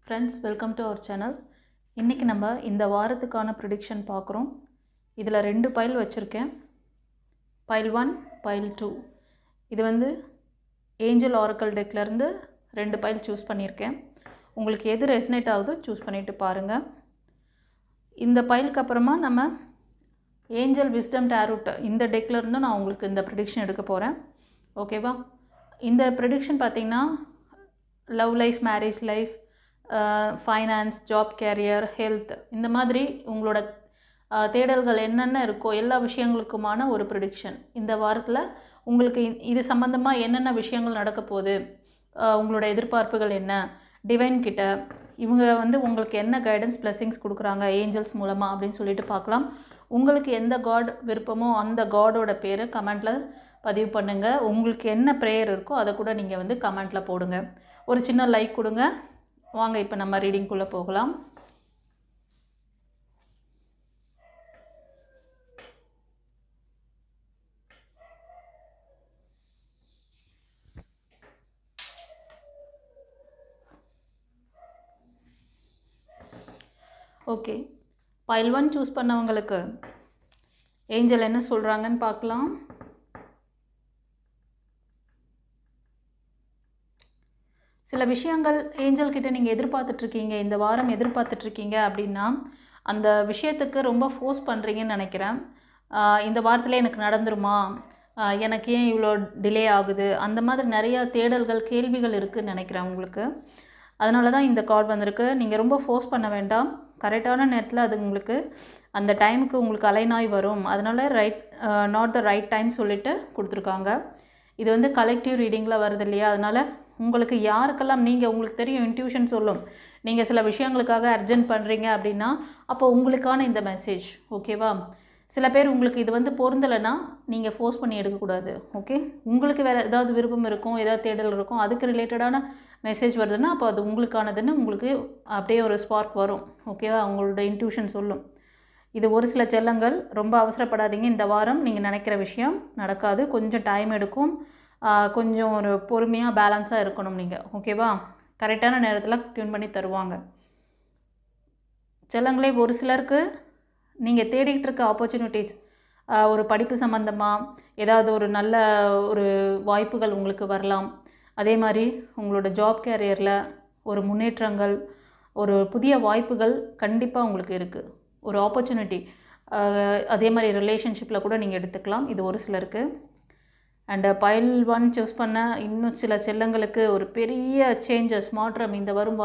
Friends, welcome to our channel. இன்னைக்கு நம்ம இந்த வாரத்துக்கான prediction பார்க்குறோம். இதில் 2 பைல் வச்சுருக்கேன். File 1, file 2. இது வந்து ஏஞ்சல் ஆரக்கல் டெக்லேருந்து 2 பைல் சூஸ் பண்ணியிருக்கேன். உங்களுக்கு எது ரெசனேட் ஆகுதோ சூஸ் பண்ணிவிட்டு பாருங்கள். இந்த பைலுக்கு அப்புறமா நம்ம ஏஞ்சல் விஸ்டம் டேரோட் இந்த டெக்லேருந்து நான் உங்களுக்கு இந்த ப்ரெடிக்ஷன் எடுக்க போகிறேன். ஓகேவா? இந்த ப்ரெடிக்ஷன் பார்த்திங்கன்னா love life, marriage life, finance, job career, health, இந்த மாதிரி உங்களோட தேடல்கள் என்னென்ன இருக்கோ எல்லா விஷயங்களுக்குமான ஒரு ப்ரெடிக்ஷன். இந்த வாரத்தில் உங்களுக்கு இது சம்மந்தமாக என்னென்ன விஷயங்கள் நடக்க போகுது, உங்களோட எதிர்பார்ப்புகள் என்ன, டிவைன் கிட்ட இவங்க வந்து உங்களுக்கு என்ன கைடன்ஸ் பிளெஸிங்ஸ் கொடுக்குறாங்க ஏஞ்சல்ஸ் மூலமாக அப்படின்னு சொல்லிட்டு பார்க்கலாம். உங்களுக்கு எந்த காட் விருப்பமோ அந்த காடோட பேரை கமெண்ட்டில் பதிவு பண்ணுங்கள். உங்களுக்கு என்ன ப்ரேயர் இருக்கோ அதை கூட நீங்கள் வந்து கமெண்ட்டில் போடுங்க. ஒரு சின்ன லைக் கொடுங்க. வாங்க இப்போ நம்ம ரீடிங்குள்ளே போகலாம். ஓகே, பைல் 1 சூஸ் பண்ணவங்களுக்கு ஏஞ்சல் என்ன சொல்கிறாங்கன்னு பார்க்கலாம். சில விஷயங்கள் ஏஞ்சல் கிட்ட நீங்கள் எதிர்பார்த்துட்ருக்கீங்க, இந்த வாரம் எதிர்பார்த்துட்ருக்கீங்க அப்படின்னா அந்த விஷயத்துக்கு ரொம்ப ஃபோர்ஸ் பண்ணுறீங்கன்னு நினைக்கிறேன். இந்த வாரத்தில் எனக்கு நடந்துருமா, எனக்கு ஏன் இவ்வளோ டிலே ஆகுது, அந்த மாதிரி நிறையா தேடல்கள், கேள்விகள் இருக்குதுன்னு நினைக்கிறேன் உங்களுக்கு. அதனால தான் இந்த கார்டு வந்திருக்கு. நீங்கள் ரொம்ப ஃபோர்ஸ் பண்ண வேண்டாம். கரெக்டான நேரத்தில் அது உங்களுக்கு அந்த டைமுக்கு உங்களுக்கு அலைனாய் வரும். அதனால் நாட் த ரைட் டைம் சொல்லிவிட்டு கொடுத்துருக்காங்க. இது வந்து கலெக்டிவ் ரீடிங்கில் வருது இல்லையா, அதனால் உங்களுக்கு யாருக்கெல்லாம் உங்களுக்கு தெரியும், இன்ட்யூஷன் சொல்லும் நீங்கள் சில விஷயங்களுக்காக அர்ஜென்ட் பண்ணுறீங்க அப்படின்னா அப்போ உங்களுக்கான இந்த மெசேஜ். ஓகேவா? சில பேர் உங்களுக்கு இது வந்து பொருந்தலைன்னா நீங்கள் ஃபோர்ஸ் பண்ணி எடுக்கக்கூடாது. ஓகே, உங்களுக்கு வேறு ஏதாவது விருப்பம் இருக்கும், ஏதாவது தேடல் இருக்கும், அதுக்கு ரிலேட்டடான மெசேஜ் வருதுன்னா அப்போ அது உங்களுக்கானதுன்னு உங்களுக்கு அப்படியே ஒரு ஸ்பார்க் வரும். ஓகேவா? உங்களோட இன்ட்யூஷன் சொல்லும். இது ஒரு சில செல்லங்கள், ரொம்ப அவசரப்படாதீங்க. இந்த வாரம் நீங்கள் நினைக்கிற விஷயம் நடக்காது, கொஞ்சம் டைம் எடுக்கும். கொஞ்சம் ஒரு பொறுமையாக பேலன்ஸாக இருக்கணும் நீங்கள். ஓகேவா? கரெக்டான நேரத்தில் டியூன் பண்ணி தருவாங்க. செல்லங்களே, ஒரு சிலருக்கு நீங்கள் தேடிக்கிட்டு இருக்க ஆப்பர்ச்சுனிட்டிஸ், ஒரு படிப்பு சம்மந்தமாக ஏதாவது ஒரு நல்ல ஒரு வாய்ப்புகள் உங்களுக்கு வரலாம். அதே மாதிரி உங்களோட ஜாப் கேரியரில் ஒரு முன்னேற்றங்கள், ஒரு புதிய வாய்ப்புகள் கண்டிப்பாக உங்களுக்கு இருக்குது. ஒரு ஆப்பர்ச்சுனிட்டி, அதே மாதிரி ரிலேஷன்ஷிப்பில் கூட நீங்கள் எடுத்துக்கலாம். இது ஒரு சிலருக்கு. அண்டு பைல் 1 சூஸ் பண்ண இன்னும் சில செல்லங்களுக்கு ஒரு பெரிய சேஞ்சஸ், மாற்றம் இந்த வரும்